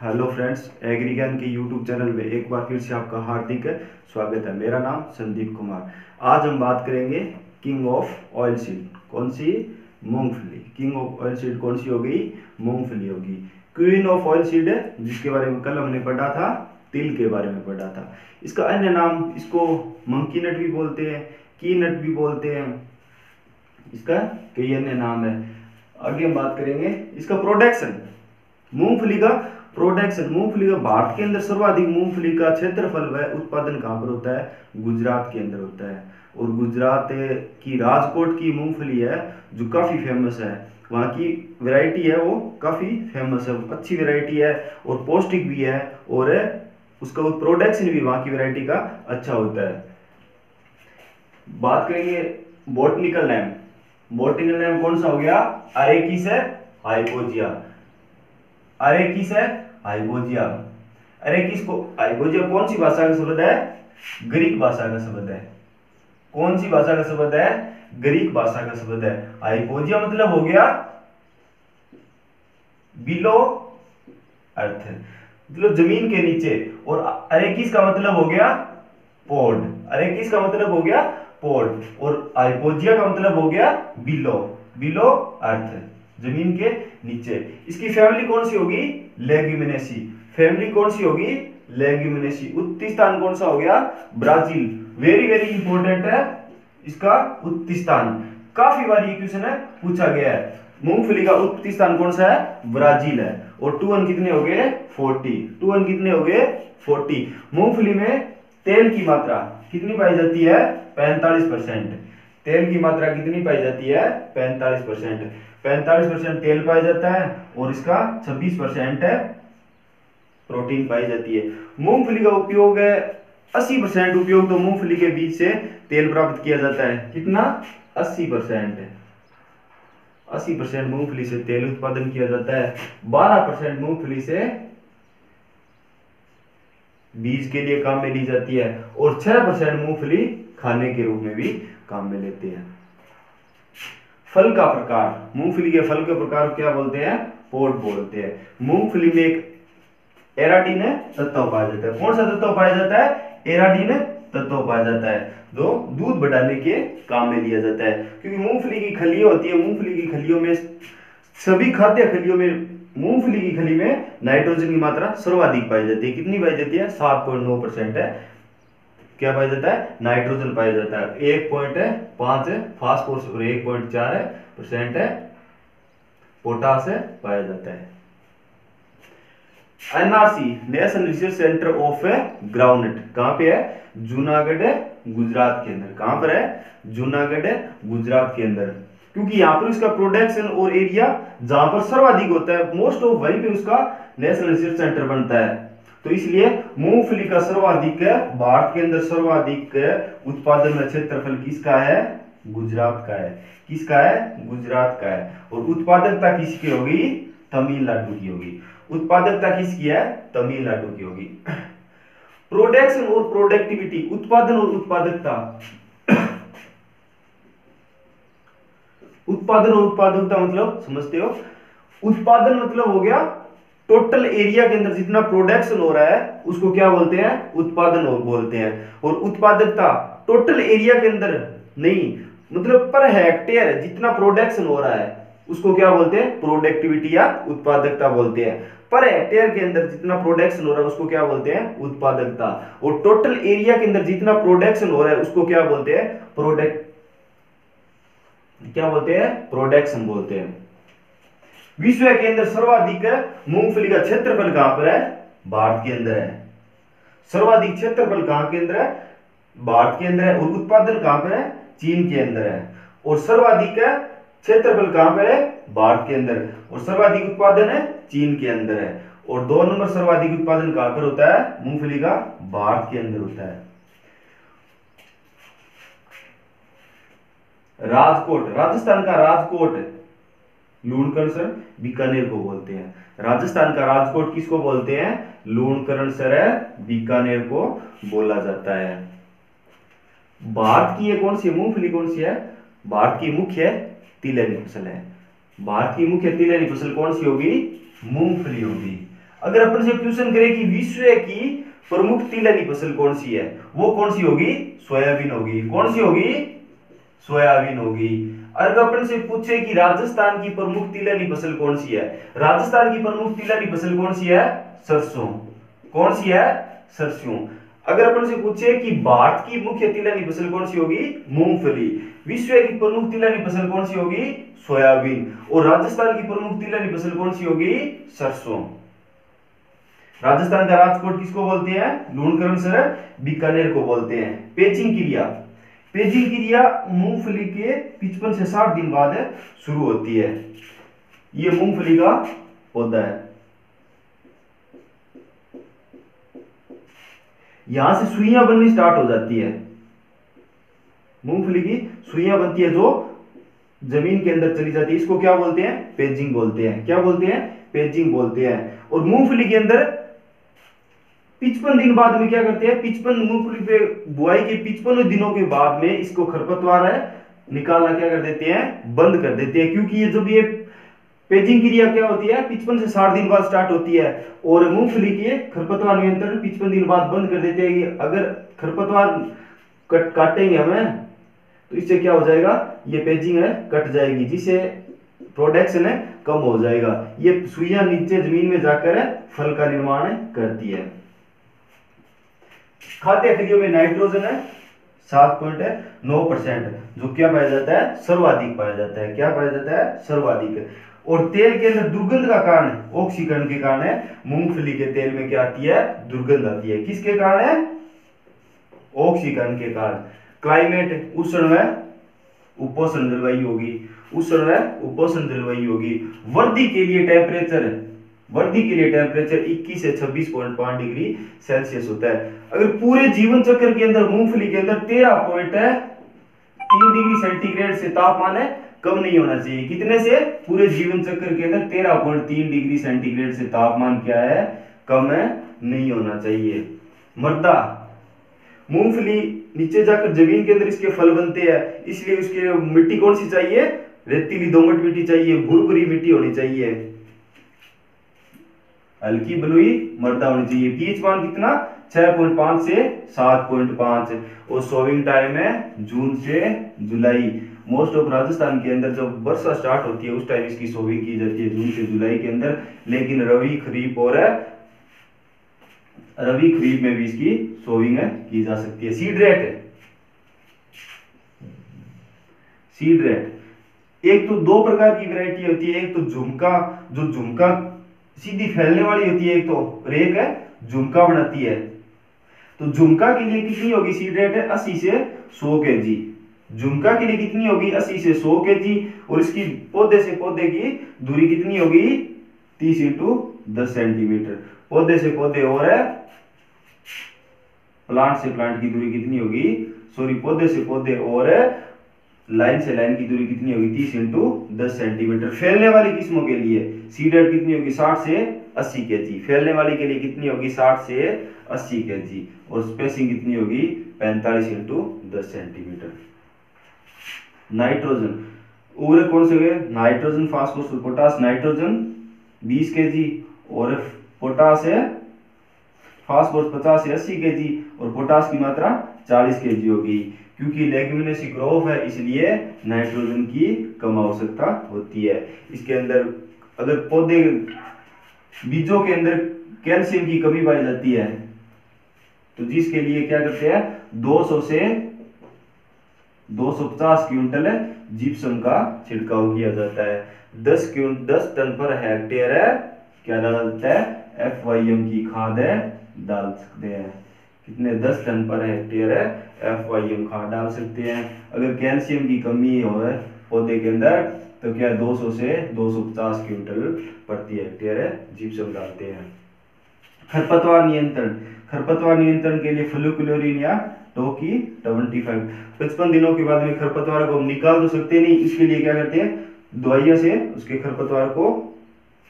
Hello friends, एग्रीज्ञान के YouTube channel में एक बार फिर से आपका हार्दिक स्वागत है। मेरा नाम संदीप कुमार। आज हम बात करेंगे किंग ऑफ ऑयल सीड। कौन सी? मूंगफली। किंग ऑफ ऑयल सीड कौन सी होगी? मूंगफली होगी। क्वीन ऑफ ऑयल सीड है, जिसके बारे में कल हमने पढ़ा था, तिल के बारे में पढ़ा था। इसका अन्य नाम, इसको मंकी नट भी बोलते हैं, की नट भी बोलते हैं, इसका कई अन्य नाम है। आगे हम बात करेंगे इसका प्रोडक्शन, मूंगफली का प्रोडक्शन। मूंगफली का भारत के अंदर सर्वाधिक मूंगफली का क्षेत्रफल व उत्पादन कहाँ पर होता है? गुजरात के अंदर होता है। और गुजरात की राजकोट की मूंगफली है जो काफी फेमस है। वहाँ की वैरायटी है वो काफी फेमस है, अच्छी वैरायटी है और पौष्टिक भी है, और उसका प्रोडक्शन भी वहाँ की वैरायटी का अच्छा होता है। बात करेंगे बॉटनिकल नेम। बॉटनिकल नेम कौन सा हो गया? अरेकिस है, हाइपोजिया। अरेकिस है, हाइपोजिया। अरेकिस को हाइपोजिया कौन सी भाषा का शब्द है? ग्रीक भाषा का शब्द है। कौन सी भाषा का शब्द है? ग्रीक भाषा का शब्द है। हाइपोजिया मतलब हो गया बिलो अर्थ, मतलब जमीन के नीचे, और अरेकिस का मतलब हो गया पोड। अरेकिस का मतलब हो गया पोड, और हाइपोजिया का मतलब हो गया बिलो। बिलो अर्थ, जमीन के नीचे। इसकी फैमिली कौन सी होगी? लेग्यूमिनेसी। फैमिली कौन सी होगी? लेग्यूमिनेसी। उत्पत्ति स्थान कौन सा हो गया? ब्राजील। वेरी वेरी इंपॉर्टेंट है इसका उत्पत्ति स्थान, काफी बार ये क्वेश्चन है पूछा गया है। मूंगफली का उत्पत्ति स्थान कौन सा है? ब्राजील है। और 2 अंक कितने हो गए? 40। 2 अंक कितने हो गए? 40। मूंगफली में तेल की मात्रा कितनी पाई जाती है? 45%। तेल की मात्रा कितनी पाई जाती है? 45%। 45% तेल पाया जाता है, और इसका 26% है प्रोटीन पाई जाती है। मूंगफली का उपयोग है 80% उपयोग तो मूंगफली के बीज से तेल प्राप्त किया जाता है। कितना? 80%। 80% मूंगफली से तेल उत्पादन किया जाता है। 12% मूंगफली से बीज के लिए काम में ली जाती है, और 6% मूंगफली खाने के रूप में भी काम में लेते हैं। फल का प्रकार, मूंगफली के फल के प्रकार क्या बोलते हैं? पोड बोलते हैं। मूंगफली में एक एराडीन तत्व पाया जाता है। कौन सा तत्व पाया जाता है? एराडीन तत्व पाया जाता है, जो दूध बढ़ाने के काम में लिया जाता है। क्योंकि मूंगफली की खलियां होती है, मूंगफली की खलियों में, सभी खाद्य खलियों में मूंगफली की खली में नाइट्रोजन की मात्रा सर्वाधिक पाई जाती है। कितनी पाई जाती है? 7.9% है। क्या पाया जाता है? नाइट्रोजन पाया जाता है। 1.5 है फास्फोरस, और 1.4% है पोटास है पाया जाता है। NRC, national research centre of groundnut, कहां पे है? जूनागढ़ गुजरात के अंदर। कहां पर है? जूनागढ़ गुजरात के अंदर। क्योंकि यहां पर उसका प्रोडक्शन और एरिया जहां पर सर्वाधिक होता है, मोस्ट ऑफ वहीं पे उसका नेशनल रिसर्च सेंटर बनता है। तो इसलिए मूंगफली का सर्वाधिक, भारत के अंदर सर्वाधिक उत्पादन में क्षेत्रफल किसका है? गुजरात का है। किसका है? गुजरात का है। और उत्पादकता किसकी होगी? तमिलनाडु की होगी। उत्पादकता किसकी है? तमिलनाडु की होगी। प्रोडक्शन और प्रोडक्टिविटी, उत्पादन और उत्पादकता। उत्पादन और उत्पादकता मतलब समझते हो? उत्पादन मतलब हो गया टोटल एरिया के अंदर जितना प्रोडक्शन हो रहा है उसको क्या बोलते हैं? उत्पादन बोलते हैं। और उत्पादकता टोटल एरिया के अंदर नहीं, मतलब पर हेक्टेयर जितना प्रोडक्शन हो रहा है उसको क्या बोलते हैं? प्रोडक्टिविटी या उत्पादकता बोलते हैं। पर हेक्टेयर के अंदर जितना प्रोडक्शन हो रहा है उसको क्या बोलते हैं? उत्पादकता। और टोटल एरिया के अंदर जितना प्रोडक्शन हो रहा है उसको क्या बोलते हैं? क्या बोलते हैं? प्रोडक्शन बोलते हैं। विश्व के अंदर सर्वाधिक मूंगफली का क्षेत्रफल कहां पर है? भारत के अंदर है। सर्वाधिक क्षेत्रफल कहां के अंदर है? भारत के अंदर है। और उत्पादन कहां पर है? चीन के अंदर है। और सर्वाधिक क्षेत्रफल कहां पर है? भारत के अंदर। और सर्वाधिक उत्पादन है चीन के अंदर है। और 2 नंबर सर्वाधिक उत्पादन कहां पर होता है मूंगफली का? भारत के अंदर होता है। राजकोट, राजस्थान का राजकोट, लूणकरणसर बीकानेर को बोलते हैं। राजस्थान का राजकोट किसको बोलते हैं? लूणकरणसर बीकानेर को बोला जाता है। भारत की ये कौन सी मूंगफली कौन सी है? भारत की मुख्य तिलहनी फसल है। भारत की मुख्य तिलहनी फसल कौन सी होगी? मूंगफली होगी। अगर अपन से क्वेश्चन करे कि विश्व की प्रमुख तिलहनी फसल कौन सी है, वो कौन सी होगी? सोयाबीन होगी। कौन सी होगी? सोयाबीन होगी। अगर अपन से पूछे कि राजस्थान की प्रमुख तिलहनी फसल कौन सी है, राजस्थान की प्रमुख तिलहनी फसल कौन सी है? सरसों। कौन सी है? सरसों। अगर अपन से पूछे कि भारत की मुख्य तिलहनी फसल कौन सी होगी? मूंगफली। विश्व की प्रमुख तिलहनी फसल कौन सी होगी? सोयाबीन। और राजस्थान की प्रमुख तिलहनी फसल कौन सी होगी? सरसों। राजस्थान का राजकोट किसको बोलते हैं? लूणकरण बीकानेर को बोलते हैं। पेजिंग क्रिया, पेजिंग क्रिया मूंगफली के 55 से 60 दिन बाद शुरू होती है। ये मूंगफली का पौधा है। यहां से सुइयां बननी स्टार्ट हो जाती है। मूंगफली की सुइयां बनती है जो जमीन के अंदर चली जाती है, इसको क्या बोलते हैं? पेजिंग बोलते हैं। क्या बोलते हैं? पेजिंग बोलते हैं। और मूंगफली के अंदर 55 दिन बाद में क्या करते हैं? 55 मूंगफली पे बुआई के 55 दिनों के बाद में इसको खरपतवार है निकालना क्या कर देते हैं? बंद कर देते हैं। क्योंकि ये जब ये पेजिंग क्रिया क्या होती है? 55 से 60 दिन बाद स्टार्ट होती है और मूंगफली के खरपतवार नियंत्रण 55 दिन बाद बंद कर देते हैं। अगर खरपतवार काटेंगे हमें तो इससे क्या हो जाएगा? ये पेजिंग है कट जाएगी, जिससे प्रोडक्शन है कम हो जाएगा। ये सुइयां नीचे जमीन में जाकर फल का निर्माण करती है। खाद्य खनिजों में नाइट्रोजन है 7.9%, जो क्या पाया जाता है? सर्वाधिक पाया जाता है। क्या पाया जाता है? सर्वाधिक। और तेल के अंदर दुर्गंध का कारण ऑक्सीकरण के कारण है। मूंगफली के तेल में क्या आती है? दुर्गंध आती है। किसके कारण है? ऑक्सीकरण के कारण। क्लाइमेट उष्ण व उपोष्ण जलवायु होगी। उष्ण व उपोष्ण जलवायु होगी। वृद्धि के लिए टेम्परेचर 21 से 26.5 डिग्री सेल्सियस होता है। अगर पूरे जीवन चक्र के अंदर मूंगफली के अंदर 13.3 डिग्री सेंटीग्रेड से तापमान है कम नहीं होना चाहिए। कितने से? पूरे जीवन चक्र के अंदर 13.3 डिग्री सेंटीग्रेड से तापमान क्या है? कम है नहीं होना चाहिए। मृदा, मूंगफली नीचे जाकर जमीन के अंदर इसके फल बनते हैं, इसलिए उसके मिट्टी कौन सी चाहिए? रेतीली दोमट मिट्टी चाहिए, भुरभुरी मिट्टी होनी चाहिए, हल्की बलुई मृदा होनी चाहिए। पीएच मान कितना? 6.5 से 7.5। और सोविंग टाइम है जून से जुलाई। मोस्ट ऑफ राजस्थान के अंदर जब वर्षा स्टार्ट होती है उस टाइम इसकी सोविंग की जाती है, जून से जुलाई के अंदर। लेकिन रबी खरीफ में भी इसकी सोविंग की जा सकती है। सीड रेट एक तो दो प्रकार की वैरायटी होती है। एक तो झुमका, जो झुमका सीधी फैलने वाली होती है एक तो, और एक है झुमका बनाती है। तो झुमका के लिए कितनी होगी सीड रेट? 80 से 100 केजी। झुमका के लिए कितनी होगी? 80 से 100 केजी। और इसकी पौधे से पौधे की दूरी कितनी होगी? 30 इंटू 10 सेंटीमीटर। पौधे से पौधे और प्लांट से प्लांट की दूरी कितनी होगी? पौधे से पौधे और लाइन से लाइन की दूरी कितनी होगी? 30 इंटू 10 सेंटीमीटर। फैलने वाली किस्मों के लिए सीड रेट कितनी होगी? 60 से 80 केजी। फैलने वाली के लिए कितनी होगी? 60 से 80 केजी। और स्पेसिंग कितनी होगी? 45 इंटू 10 सेंटीमीटर। नाइट्रोजन उर्वरक कौन से गए? नाइट्रोजन, फास्फोरस और पोटास। नाइट्रोजन 20 केजी और पोटास है फास्फोरस 50 से 80 केजी और पोटास की मात्रा 40 केजी होगी। क्योंकि लेग्यूमिनेसी क्रॉप है इसलिए नाइट्रोजन की कम आवश्यकता होती है। इसके अंदर अगर पौधे बीजों के अंदर कैल्शियम की कमी पाई जाती है तो जिसके लिए क्या करते हैं? 200 से 250 क्विंटल जिप्सम का छिड़काव किया जाता है। 10 टन पर हेक्टेयर है क्या डाला जाता है? FYM की खाद डाल सकते हैं। कितने? 10 टन पर हेक्टेयर FYM खाद डाल सकते हैं। अगर कैल्शियम की कमी हो पौधे के अंदर तो क्या 200 से 250 क्विंटल प्रति हेक्टेयर जिप्सम डालते हैं। खरपतवार नियंत्रण के लिए फ्लूक्लोरीन या टोकी 25। 55 दिनों के बाद में खरपतवार को हम निकाल तो सकते नहीं, इसके लिए क्या करते हैं? दवाइयों से उसके खरपतवार को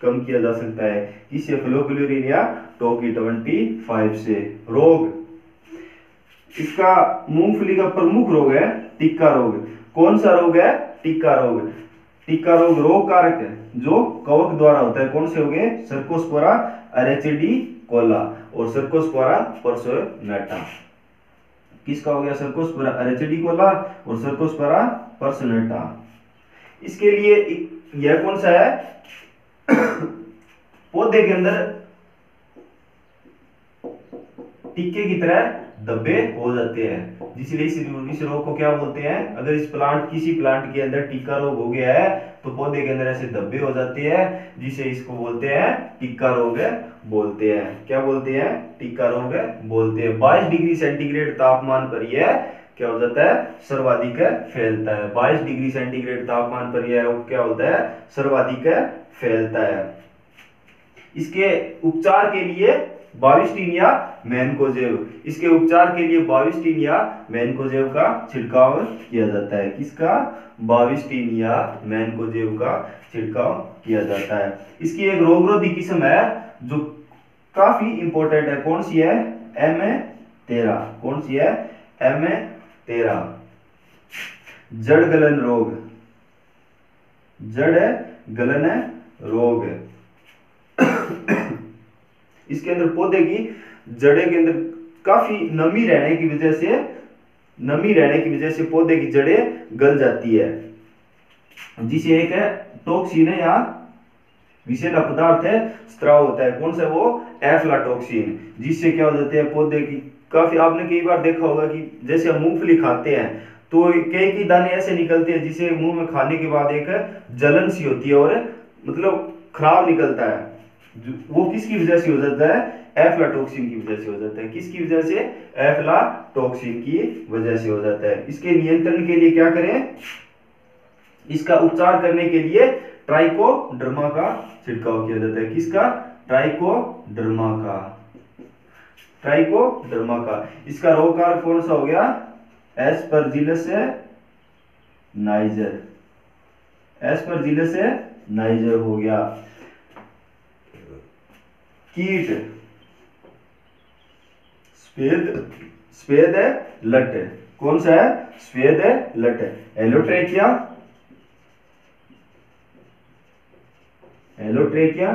कम किया जा सकता है। इससे फ्लूक्लोरीन या टोकी 25 से। रोग, इसका मूंगफली का प्रमुख रोग है टिक्का रोग। कौन सा रोग है? टिक्का रोग। टिक्का रोग रोग कारक है जो कवक द्वारा होता है, कौन से हो गए, सर्कोस्पोरा एरेचिडिकोला और सर्कोस्पोरा पर्सोनेटा। किसका हो गया, सर्कोस्पोरा एरेचिडिकोला और सर्कोस्पोरा पर्सोनेटा। इसके लिए यह कौन सा है, पौधे के अंदर टिक्के की तरह धब्बे हो जाते हैं, इसलिए इस रोग को क्या बोलते हैं, अगर इस किसी प्लांट के अंदर टिक्का रोग हो गया है तो पौधे के अंदर ऐसे धब्बे हो जाते हैं, जिसे इसको बोलते हैं टिक्का रोग बोलते हैं। क्या बोलते हैं, टिक्का रोग बोलते हैं। 22 डिग्री सेंटीग्रेड तापमान पर यह क्या हो जाता है, सर्वाधिक फैलता है। 22 डिग्री सेंटीग्रेड तापमान पर यह रोग क्या होता है, सर्वाधिक फैलता है। इसके उपचार के लिए बाविस्टीन या मैनकोजेब, इसके उपचार के लिए बाविस्टीन या मैनकोजेब का छिड़काव किया जाता है। किसका, बाविस्टीन या मैनकोजेब का छिड़काव किया जाता है। इसकी एक रोगरोधी किस्म है जो काफी इंपॉर्टेंट है, कौन सी है, MA13। कौन सी है, MA13। जड़ गलन रोग, जड़ गलन रोग। इसके अंदर पौधे की जड़े के अंदर काफी नमी रहने की वजह से पौधे की जड़ें गल जाती है, जिसे एक टॉक्सिन है या विषैला पदार्थ है स्त्राव होता है, कौन सा, वो एफ्लाटॉक्सिन, जिससे क्या हो जाते हैं पौधे की काफी, आपने कई बार देखा होगा कि जैसे हम मूंगफली खाते हैं तो कई दाने ऐसे निकलते हैं जिसे मुंह में खाने के बाद एक जलन सी होती है और मतलब खराब निकलता है, वो किसकी वजह से हो जाता है, एफ्लाटॉक्सिन की वजह से हो जाता है। किसकी वजह से, एफ्लाटॉक्सिन की वजह से हो जाता है। इसके नियंत्रण के लिए क्या करें, इसका उपचार करने के लिए ट्राइकोडर्मा का छिड़काव किया जाता है। किसका, ट्राइकोडर्मा का, ट्राइकोडर्मा का। इसका रोग कारक कौन सा हो गया, एस्परजिलस नाइजर, एस्परजिलस नाइजर हो गया। कीट, सफेद लट, कौन सा है, सफेद लट। एलोट्रेकिया, एलोट्रेकिया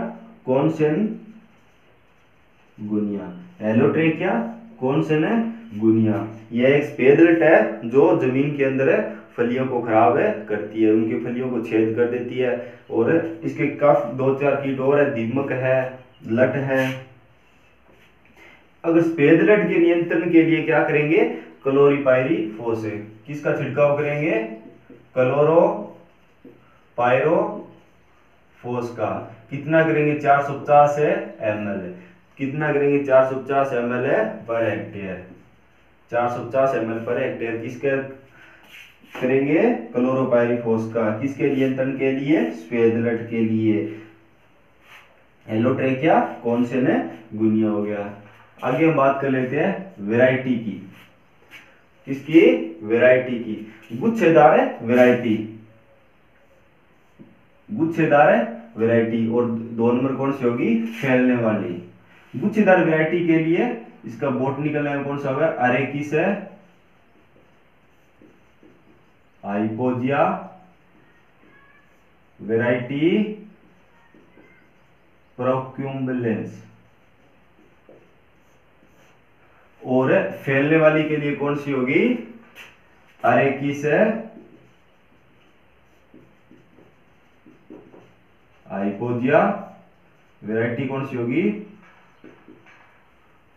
कॉन्सेनगुनिया, एलोट्रेकिया कॉन्सेनगुनिया। यह एक सफेद लट है जो जमीन के अंदर फलियों को खराब करती है, उनकी फलियों को छेद कर देती है। और इसके काफी 2-4 कीट और है, दीमक है, लट है। अगर सफेद लट के नियंत्रण के लिए क्या करेंगे, क्लोरीपाइरीफॉस, किसका छिड़काव करेंगे, क्लोरोपाइरोफॉस का। कितना करेंगे, 450 ml, कितना करेंगे, 450 ml per hectare, 450 ml per hectare. किसके करेंगे, क्लोरोपाइरीफॉस का। किसके नियंत्रण के लिए, सफेद लट के लिए। एलोट्रेकिया कॉन्सेनगुनिया हो गया। आगे हम बात कर लेते हैं वैरायटी की। किसकी, वैरायटी की, गुच्छेदार वैरायटी, गुच्छेदार वैरायटी। और 2 नंबर कौन सी होगी, फैलने वाली। गुच्छेदार वैरायटी के लिए इसका बॉटनिकल नेम कौन सा होगा, अरेकिस हाइपोजिया वैरायटी प्रोक्यूम्बलेंस। और फैलने वाली के लिए कौन सी होगी, अरेकिस हाइपोजिया वैरायटी कौन सी होगी,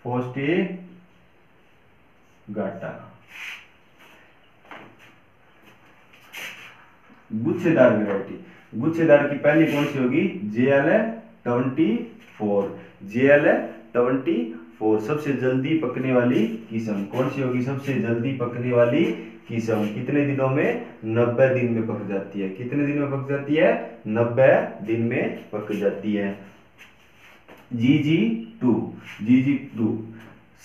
फोस्टिगाटा। गुच्छेदार वैरायटी, गुच्छेदार की पहली कौन सी होगी, JL24, JL24 सबसे जल्दी पकने वाली किस्म। कौन सी होगी, सबसे जल्दी पकने वाली किस्म। कितने दिनों में, 90 दिन में पक जाती है। कितने दिन में पक जाती है, 90 दिन में पक जाती है। GG2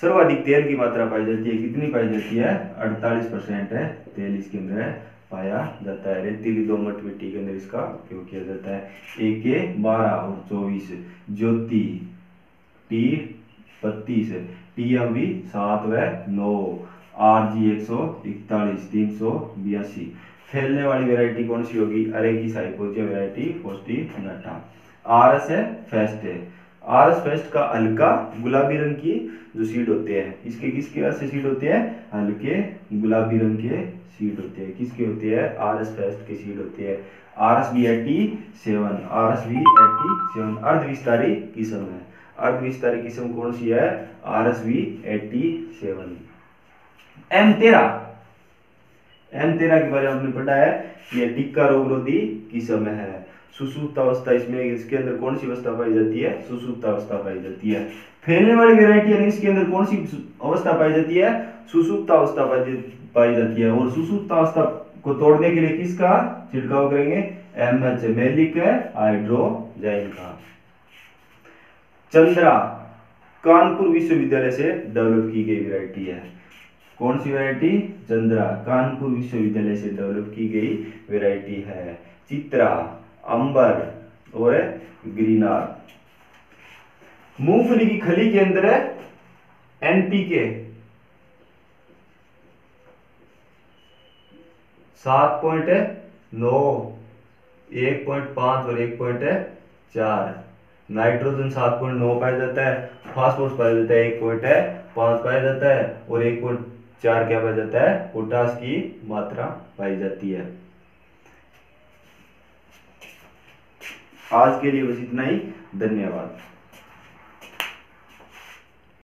सर्वाधिक तेल की मात्रा पाई जाती है। कितनी पाई जाती है, 48% है तेल इसके अंदर पाया जाता है। रेतीली दोमट मिट्टी के अंदर इसका उपयोग किया जाता है। AK12 और 24, ज्योति T32, TMV 7 व 9, RG 141, 382, फैलने वाली वैरायटी कौन सी होगी, अरेकिस हाइपोजिया वैरायटी फोस्टिनटा। आरस है, फेस्ट है। आरस फेस्ट का हल्का गुलाबी रंग की जो सीड होते हैं, इसके किसके से सीड होते हैं, हल्के गुलाबी रंग के सीड होते हैं, किसके होते हैं, आरस फेस्ट के सीड होते हैं। RSV87, RSV87 अर्धविस्तारी किस्म है। अर्धविस्तारी किस्म कौन सी है, RSV87। M13 के बारे में हमने पढ़ा है, ये टिक्का रोगरोधी किस्म है। सुसुप्तावस्था, इसमें इसके अंदर कौन सी अवस्था पाई जाती है, सुसुप्तावस्था पाई जाती है। फैलने वाली वैरायटी यानी इसके अंदर कौन सी अवस्था पाई जाती है, सुसुप्तावस्था पाई जाती है। और सुसुप्तावस्था को तोड़ने के लिए किसका छिड़काव करेंगे, MH मैलिक हाइड्रोजाइन का। चंद्रा कानपुर विश्वविद्यालय से डेवलप की गई वैरायटी है। कौन सी वैरायटी, चंद्रा कानपुर विश्वविद्यालय से डेवलप की गई वैरायटी है। चित्रा, अंबर और ग्रीनार। मूंगफली की खली के अंदर है NPK 7.9, 1.5 और 1.4। नाइट्रोजन 7.9 पाया जाता है, फास्फोरस पाया जाता है 1.5 पाया जाता है, और 1.4 क्या पाया जाता है, पोटास की मात्रा पाई जाती है। आज के लिए बस इतना ही, धन्यवाद।